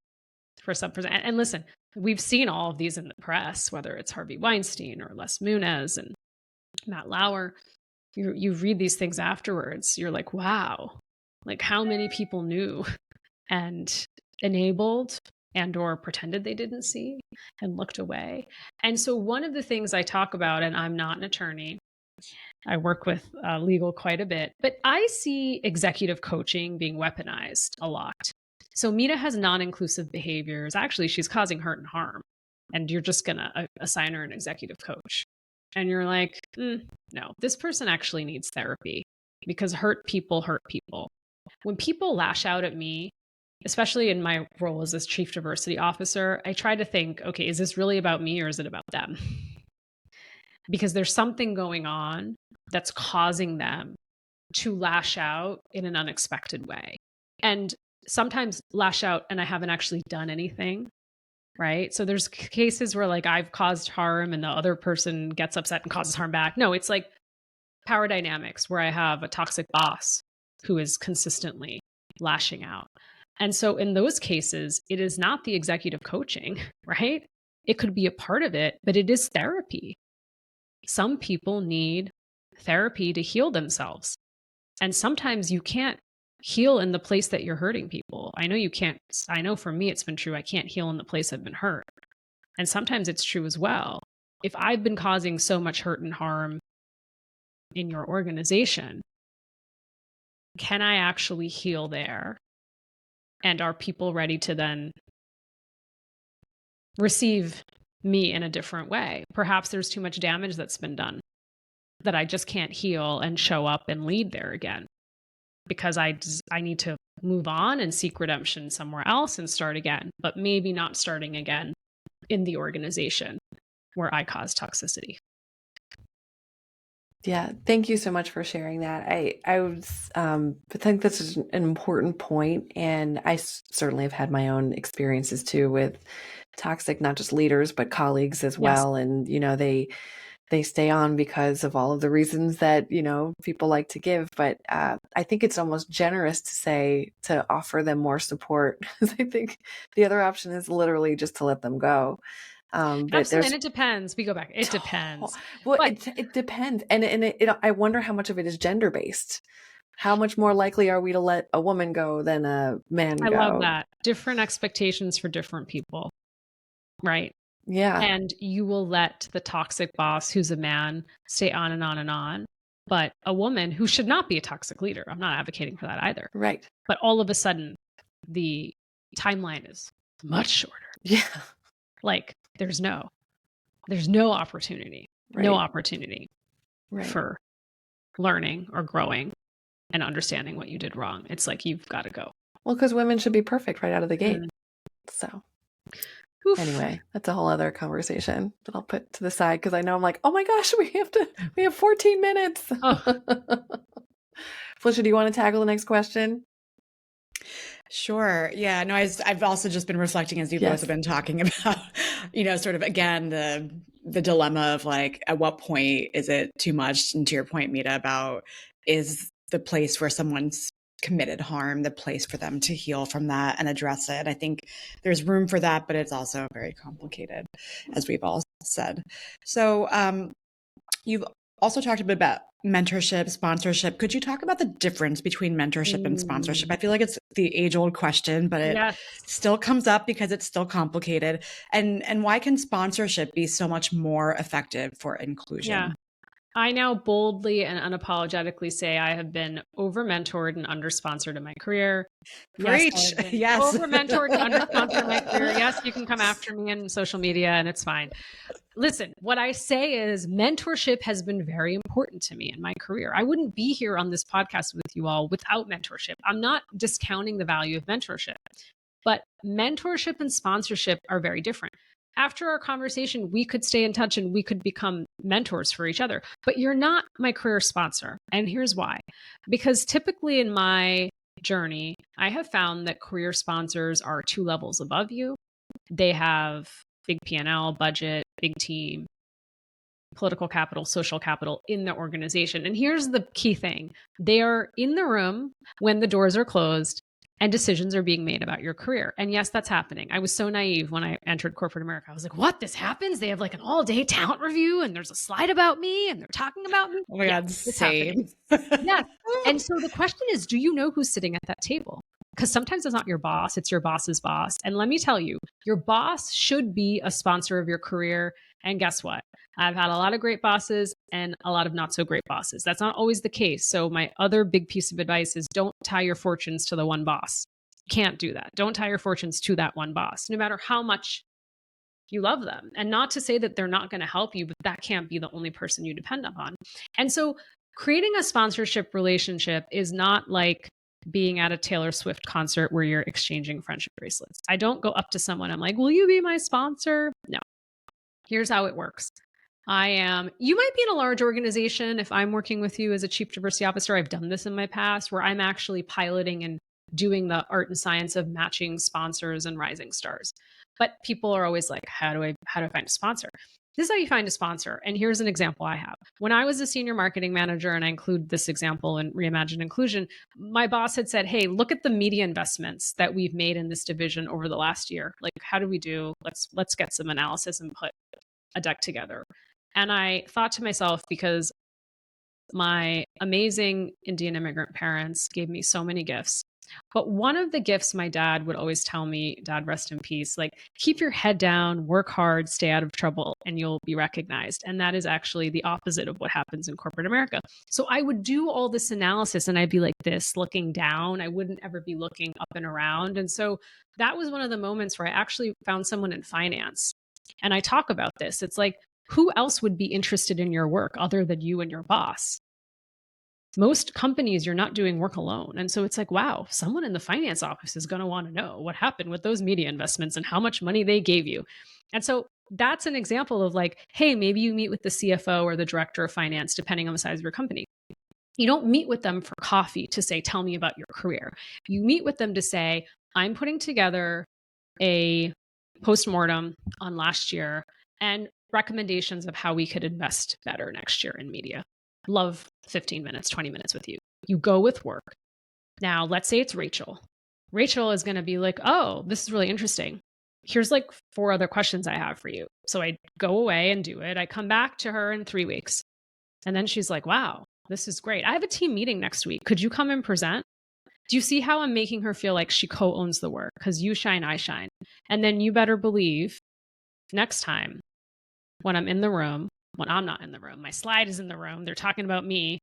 for some percent. And listen, we've seen all of these in the press, whether it's Harvey Weinstein or Les Moonves and Matt Lauer. You read these things afterwards. You're like, wow, like how many people knew and enabled and or pretended they didn't see and looked away. And so one of the things I talk about, and I'm not an attorney, I work with legal quite a bit, but I see executive coaching being weaponized a lot. So Mita has non-inclusive behaviors. Actually, she's causing hurt and harm, and you're just going to assign her an executive coach. And you're like, no, this person actually needs therapy, because hurt people hurt people. When people lash out at me, especially in my role as this chief diversity officer, I try to think, okay, is this really about me or is it about them? Because there's something going on that's causing them to lash out in an unexpected way. And sometimes lash out and I haven't actually done anything, right? So there's cases where like I've caused harm and the other person gets upset and causes harm back. No, it's like power dynamics where I have a toxic boss who is consistently lashing out. And so in those cases, it is not the executive coaching, right? It could be a part of it, but it is therapy. Some people need therapy to heal themselves. And sometimes you can't heal in the place that you're hurting people. I know you can't. I know for me, it's been true. I can't heal in the place I've been hurt. And sometimes it's true as well. If I've been causing so much hurt and harm in your organization, can I actually heal there? And are people ready to then receive me in a different way? Perhaps there's too much damage that's been done that I just can't heal and show up and lead there again, because I need to move on and seek redemption somewhere else and start again, but maybe not starting again in the organization where I caused toxicity. Yeah, thank you so much for sharing that. I think this is an important point, and I certainly have had my own experiences too with toxic, not just leaders but colleagues as Yes. well. And they stay on because of all of the reasons that people like to give. But I think it's almost generous to offer them more support, because I think the other option is literally just to let them go. But Absolutely. there's And it depends. We go back. It depends. Well, But it depends, and I wonder how much of it is gender based. How much more likely are we to let a woman go than a man I love go? that. Different expectations for different people, right? Yeah, And you will let the toxic boss, who's a man, stay on and on and on. But a woman who should not be a toxic leader, I'm not advocating for that either. right. But all of a sudden, the timeline is much shorter. Yeah, Like there's no opportunity, right. Right. for learning or growing and understanding what you did wrong. It's like, you've got to go. Well, because women should be perfect right out of the gate. Mm. So Oof. anyway, that's a whole other conversation that I'll put to the side, because I know I'm like, oh my gosh, we have 14 minutes. Oh. Felicia, do you want to tackle the next question? Sure. Yeah. No, I've also just been reflecting as you both have been talking about, sort of again, the dilemma of like, at what point is it too much? And to your point, Mita, about is the place where someone's committed harm, the place for them to heal from that and address it. I think there's room for that, but it's also very complicated, as we've all said. So you've also talked a bit about mentorship, sponsorship. Could you talk about the difference between mentorship and sponsorship? I feel like it's the age-old question, but it still comes up because it's still complicated. And why can sponsorship be so much more effective for inclusion? Yeah. I now boldly and unapologetically say I have been over-mentored and under-sponsored in my career. Preach. Yes. Over-mentored and under-sponsored in my career. Yes, you can come after me on social media and it's fine. Listen, what I say is mentorship has been very important to me in my career. I wouldn't be here on this podcast with you all without mentorship. I'm not discounting the value of mentorship, but mentorship and sponsorship are very different. After our conversation, we could stay in touch and we could become mentors for each other, but you're not my career sponsor. And here's why. Because typically in my journey, I have found that career sponsors are 2 levels above you. They have big P&L, budget, big team, political capital, social capital in the organization. And here's the key thing. They are in the room when the doors are closed and decisions are being made about your career. And yes, that's happening. I was so naive when I entered corporate America. I was like, what? This happens? They have like an all-day talent review and there's a slide about me and they're talking about me? Oh my God, same. Yes. And so the question is, do you know who's sitting at that table? Because sometimes it's not your boss, it's your boss's boss. And let me tell you, your boss should be a sponsor of your career. And guess what? I've had a lot of great bosses and a lot of not so great bosses. That's not always the case. So my other big piece of advice is don't tie your fortunes to the one boss. You can't do that. Don't tie your fortunes to that one boss, no matter how much you love them. And not to say that they're not going to help you, but that can't be the only person you depend upon. And so creating a sponsorship relationship is not like being at a Taylor Swift concert where you're exchanging friendship bracelets. I don't go up to someone, I'm like, will you be my sponsor? No. Here's how it works. You might be in a large organization. If I'm working with you as a chief diversity officer, I've done this in my past where I'm actually piloting and doing the art and science of matching sponsors and rising stars. But people are always like, how do I find a sponsor? This is how you find a sponsor. And here's an example I have. When I was a senior marketing manager, and I include this example in Reimagining Inclusion, my boss had said, hey, look at the media investments that we've made in this division over the last year. Like, how do we do? Let's get some analysis and put a deck together. And I thought to myself, because my amazing Indian immigrant parents gave me so many gifts. But one of the gifts my dad would always tell me, Dad, rest in peace, like, keep your head down, work hard, stay out of trouble, and you'll be recognized. And that is actually the opposite of what happens in corporate America. So I would do all this analysis and I'd be like this, looking down. I wouldn't ever be looking up and around. And so that was one of the moments where I actually found someone in finance. And I talk about this. It's like, who else would be interested in your work other than you and your boss? most companies, you're not doing work alone. And so it's like, wow, someone in the finance office is going to want to know what happened with those media investments and how much money they gave you. And so that's an example of like, hey, maybe you meet with the CFO or the director of finance, depending on the size of your company. You don't meet with them for coffee to say, tell me about your career. You meet with them to say, I'm putting together a postmortem on last year and recommendations of how we could invest better next year in media. Love 15 minutes, 20 minutes with you. You go with work. Now, let's say it's Rachel. Rachel is going to be like, oh, this is really interesting. Here's like 4 other questions I have for you. So I go away and do it. I come back to her in 3 weeks. And then she's like, wow, this is great. I have a team meeting next week. Could you come and present? Do you see how I'm making her feel like she co-owns the work? Because you shine, I shine. And then you better believe next time when I'm in the room, when I'm not in the room, my slide is in the room, they're talking about me,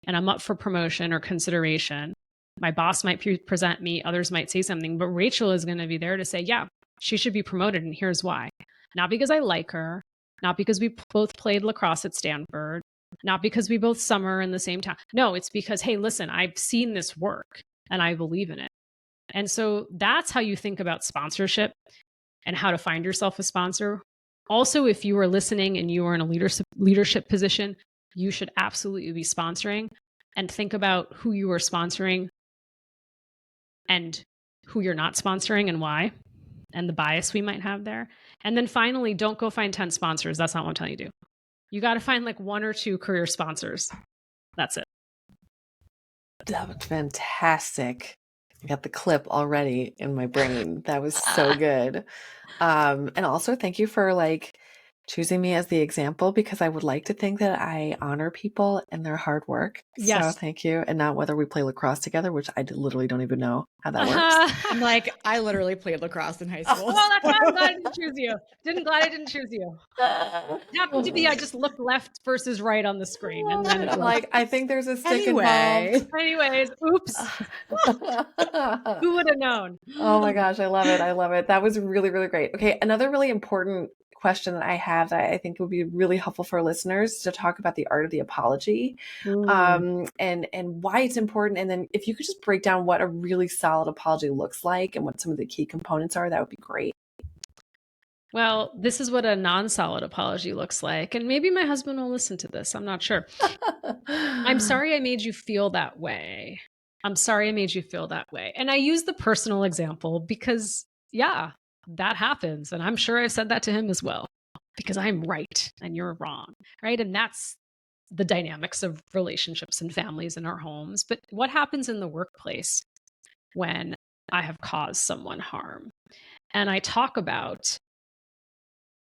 and I'm up for promotion or consideration. My boss might present me, others might say something, but Rachel is going to be there to say, yeah, she should be promoted, and here's why. Not because I like her, not because we both played lacrosse at Stanford, not because we both summer in the same town. No, it's because, hey, listen, I've seen this work and I believe in it. And so that's how you think about sponsorship and how to find yourself a sponsor. Also, if you are listening and you are in a leadership position, you should absolutely be sponsoring, and think about who you are sponsoring and who you're not sponsoring and why, and the bias we might have there. And then finally, don't go find 10 sponsors. That's not what I'm telling you to do. You got to find like 1 or 2 career sponsors. That's it. That was fantastic. I got the clip already in my brain. That was so good. And also thank you for like choosing me as the example, because I would like to think that I honor people and their hard work. Yes. So thank you. And not whether we play lacrosse together, which I literally don't even know how that works. I'm like, I literally played lacrosse in high school. Well, that's why I'm glad I didn't choose you. Glad I didn't choose you. It happened to be, I just looked left versus right on the screen. And then I'm like, I think there's a stick involved. Anyways, oops. Who would have known? Oh my gosh, I love it. I love it. That was really, really great. Okay, another really important question that I have that I think would be really helpful for listeners to talk about the art of the apology, and why it's important. And then if you could just break down what a really solid apology looks like and what some of the key components are, that would be great. Well, this is what a non-solid apology looks like. And maybe my husband will listen to this. I'm not sure. I'm sorry I made you feel that way. I'm sorry I made you feel that way. And I use the personal example because, yeah, that happens. And I'm sure I've said that to him as well, because I'm right and you're wrong, right? And that's the dynamics of relationships and families in our homes. But what happens in the workplace when I have caused someone harm? And I talk about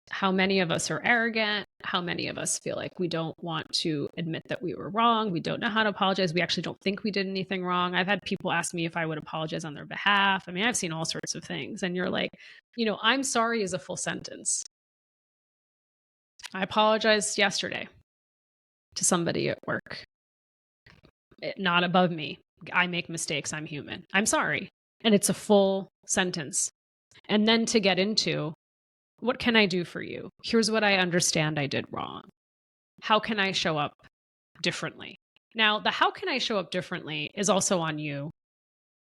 how many of us are arrogant, how many of us feel like we don't want to admit that we were wrong. We don't know how to apologize. We actually don't think we did anything wrong. I've had people ask me if I would apologize on their behalf. I mean, I've seen all sorts of things. And you're like, I'm sorry is a full sentence. I apologized yesterday to somebody at work. Not above me. I make mistakes. I'm human. I'm sorry. And it's a full sentence. And then to get into, what can I do for you? Here's what I understand I did wrong. How can I show up differently? Now, the how can I show up differently is also on you.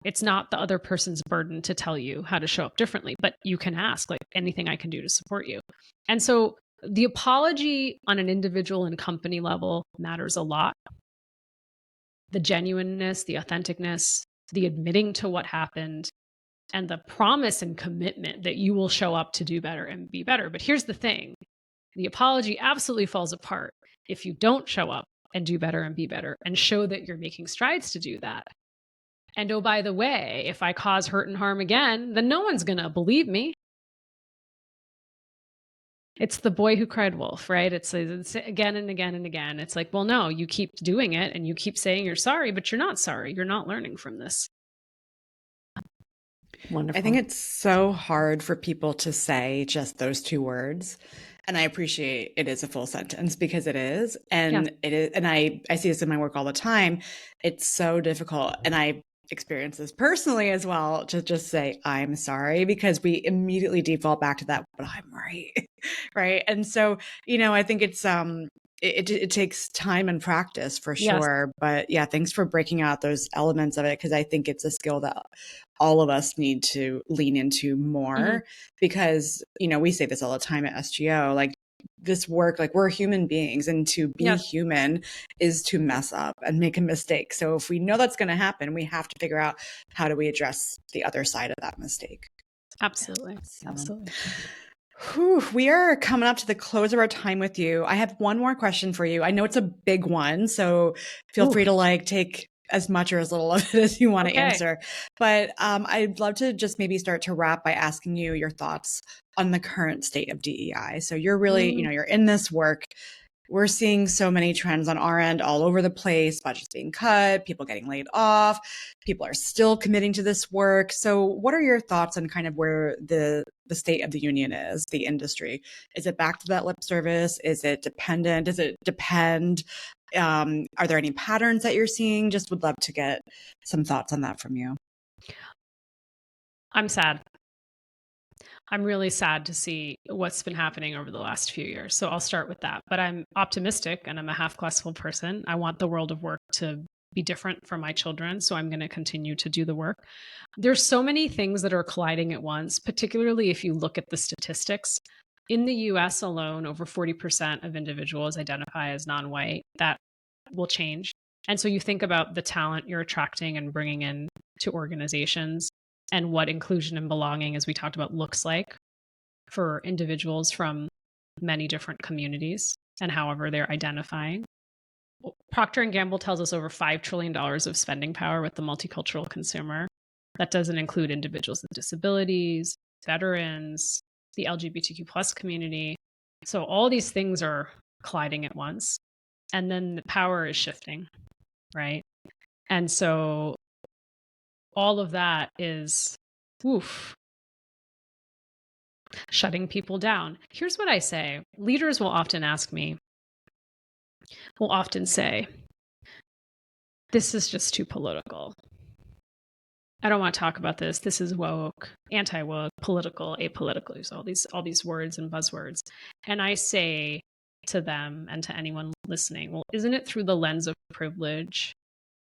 It's not the other person's burden to tell you how to show up differently, but you can ask, like, anything I can do to support you. And so the apology on an individual and company level matters a lot. The genuineness, the authenticness, the admitting to what happened, and the promise and commitment that you will show up to do better and be better. But here's the thing. The apology absolutely falls apart if you don't show up and do better and be better and show that you're making strides to do that. And oh, by the way, if I cause hurt and harm again, then no one's going to believe me. It's the boy who cried wolf, right? It's again and again and again. It's like, well, no, you keep doing it and you keep saying you're sorry, but you're not sorry. You're not learning from this. Wonderful. I think it's so hard for people to say just those 2 words. And I appreciate it is a full sentence, because it is. And it is, and I see this in my work all the time. It's so difficult. And I experience this personally as well, to just say, I'm sorry, because we immediately default back to that, but I'm right. Right. And so, I think it's it takes time and practice for Yes. sure. But yeah, thanks for breaking out those elements of it, because I think it's a skill that all of us need to lean into more, because, we say this all the time at SGO, like this work, like we're human beings, and to be human is to mess up and make a mistake. So if we know that's going to happen, we have to figure out how do we address the other side of that mistake. Absolutely. So. Absolutely. Whew, we are coming up to the close of our time with you. I have one more question for you. I know it's a big one, so feel free to take as much or as little of it as you want to answer. But I'd love to just maybe start to wrap by asking you your thoughts on the current state of DEI. So you're really, you're in this work. We're seeing so many trends on our end all over the place, budgets being cut, people getting laid off, people are still committing to this work. So what are your thoughts on kind of where the state of the union is, the industry? Is it back to that lip service? Is it dependent? Does it depend? Are there any patterns that you're seeing? Just would love to get some thoughts on that from you. I'm sad. I'm really sad to see what's been happening over the last few years. So I'll start with that. But I'm optimistic, and I'm a half glass full person. I want the world of work to be different for my children. So I'm going to continue to do the work. There's so many things that are colliding at once, particularly if you look at the statistics. In the US alone, over 40% of individuals identify as non-white. That will change. And so you think about the talent you're attracting and bringing in to organizations, and what inclusion and belonging, as we talked about, looks like for individuals from many different communities and however they're identifying. Procter & Gamble tells us over $5 trillion of spending power with the multicultural consumer. That doesn't include individuals with disabilities, veterans, the LGBTQ plus community. So all these things are colliding at once. And then the power is shifting, right? And so all of that is, shutting people down. Here's what I say. Leaders will often say, this is just too political. I don't want to talk about this. This is woke, anti-woke, political, apolitical. Use all these words and buzzwords. And I say to them and to anyone listening, well, isn't it through the lens of privilege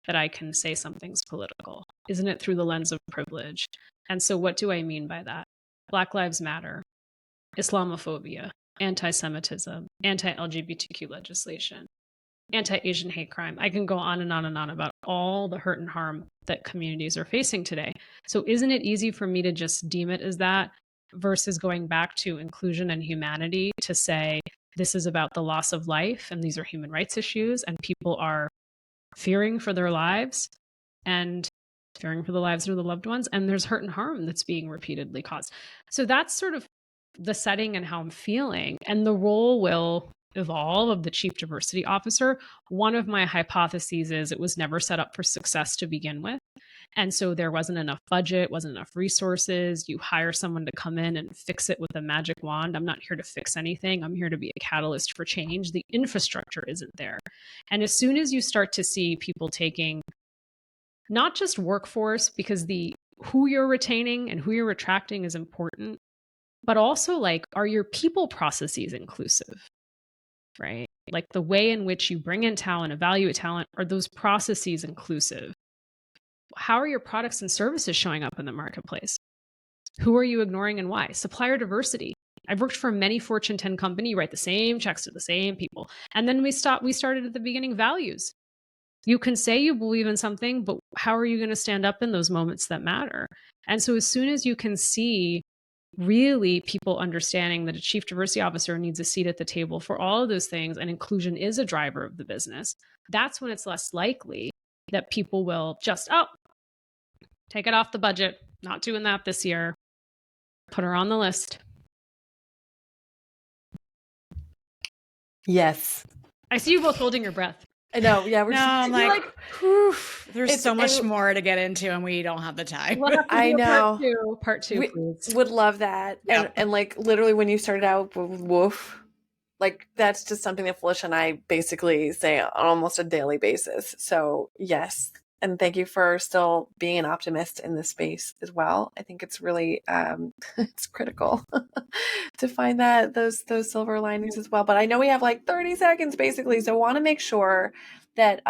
that I can say something's political? Isn't it through the lens of privilege? And so what do I mean by that? Black Lives Matter, Islamophobia, anti-Semitism, anti-LGBTQ legislation, anti-Asian hate crime. I can go on and on and on about all the hurt and harm that communities are facing today. So isn't it easy for me to just deem it as that versus going back to inclusion and humanity to say, this is about the loss of life and these are human rights issues and people are fearing for their lives and fearing for the lives of the loved ones, and there's hurt and harm that's being repeatedly caused. So that's sort of the setting and how I'm feeling. And the role will evolve of the chief diversity officer. One of my hypotheses is it was never set up for success to begin with. And so there wasn't enough budget, wasn't enough resources. You hire someone to come in and fix it with a magic wand. I'm not here to fix anything. I'm here to be a catalyst for change. The infrastructure isn't there. And as soon as you start to see people taking not just workforce, because who you're retaining and who you're attracting is important, but also are your people processes inclusive, right? Like the way in which you bring in talent, evaluate talent, are those processes inclusive? How are your products and services showing up in the marketplace? Who are you ignoring and why? Supplier diversity. I've worked for many Fortune 10 companies, you write the same checks to the same people. And then we started at the beginning, values. You can say you believe in something, but how are you going to stand up in those moments that matter? And so as soon as you can see really people understanding that a chief diversity officer needs a seat at the table for all of those things, and inclusion is a driver of the business, that's when it's less likely that people will just, take it off the budget, not doing that this year, put her on the list. Yes. I see you both holding your breath. I know. Yeah. I'm there's so much more to get into and we don't have the time. We'll have to I know. Part two, please. Would love that. Yep. And literally when you started out with woof, that's just something that Felicia and I basically say on almost a daily basis. So yes. And thank you for still being an optimist in this space as well. I think it's really, it's critical. to find those silver linings as well. But I know we have like 30 seconds basically, so I want to make sure that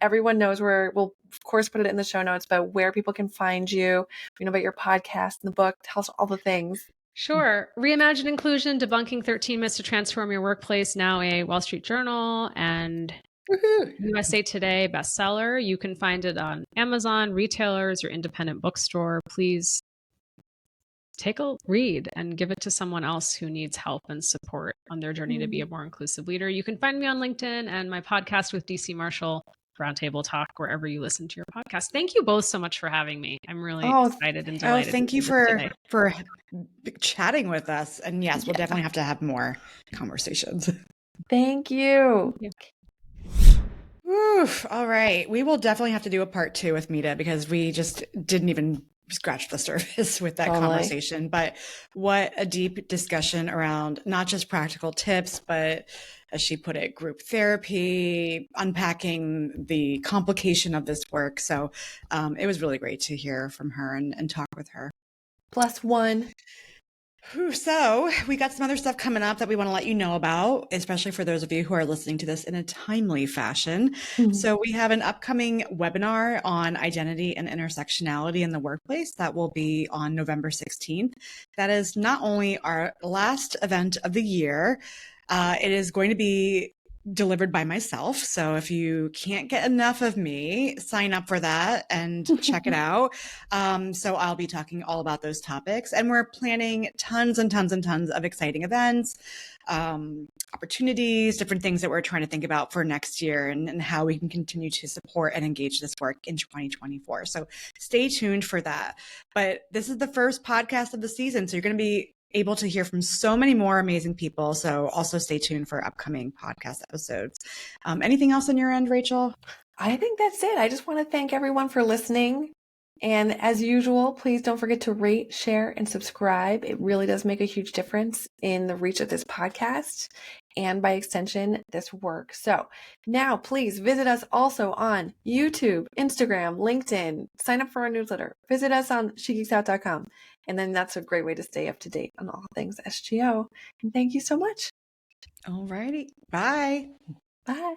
everyone knows where we'll of course put it in the show notes, but where people can find you, about your podcast and the book. Tell us all the things. Sure. Reimagine Inclusion, Debunking 13 Myths to Transform Your Workplace, now a Wall Street Journal and USA Today bestseller. You can find it on Amazon, retailers, or independent bookstore. Please take a read and give it to someone else who needs help and support on their journey to be a more inclusive leader. You can find me on LinkedIn and my podcast with DC Marshall, Roundtable Talk, wherever you listen to your podcast. Thank you both so much for having me. I'm really excited and delighted. Thank you for chatting with us. And yes, we'll definitely have to have more conversations. Thank you. Oof, all right. We will definitely have to do a part 2 with Mita because we just didn't even scratch the surface with that conversation. But what a deep discussion around not just practical tips, but as she put it, group therapy, unpacking the complication of this work. So it was really great to hear from her and talk with her. +1. So we got some other stuff coming up that we want to let you know about, especially for those of you who are listening to this in a timely fashion. So we have an upcoming webinar on identity and intersectionality in the workplace that will be on November 16th. That is not only our last event of the year, it is going to be delivered by myself. So if you can't get enough of me, sign up for that and check it out. So I'll be talking all about those topics, and we're planning tons and tons and tons of exciting events, opportunities, different things that we're trying to think about for next year and how we can continue to support and engage this work in 2024. So stay tuned for that. But this is the first podcast of the season. So you're going to be able to hear from so many more amazing people. So also stay tuned for upcoming podcast episodes. Anything else on your end, Rachel? I think that's it. I just want to thank everyone for listening. And as usual, please don't forget to rate, share, and subscribe. It really does make a huge difference in the reach of this podcast and by extension, this work. So now please visit us also on YouTube, Instagram, LinkedIn, sign up for our newsletter, visit us on shegeeksout.com. And then that's a great way to stay up to date on all things SGO. And thank you so much. All righty. Bye. Bye.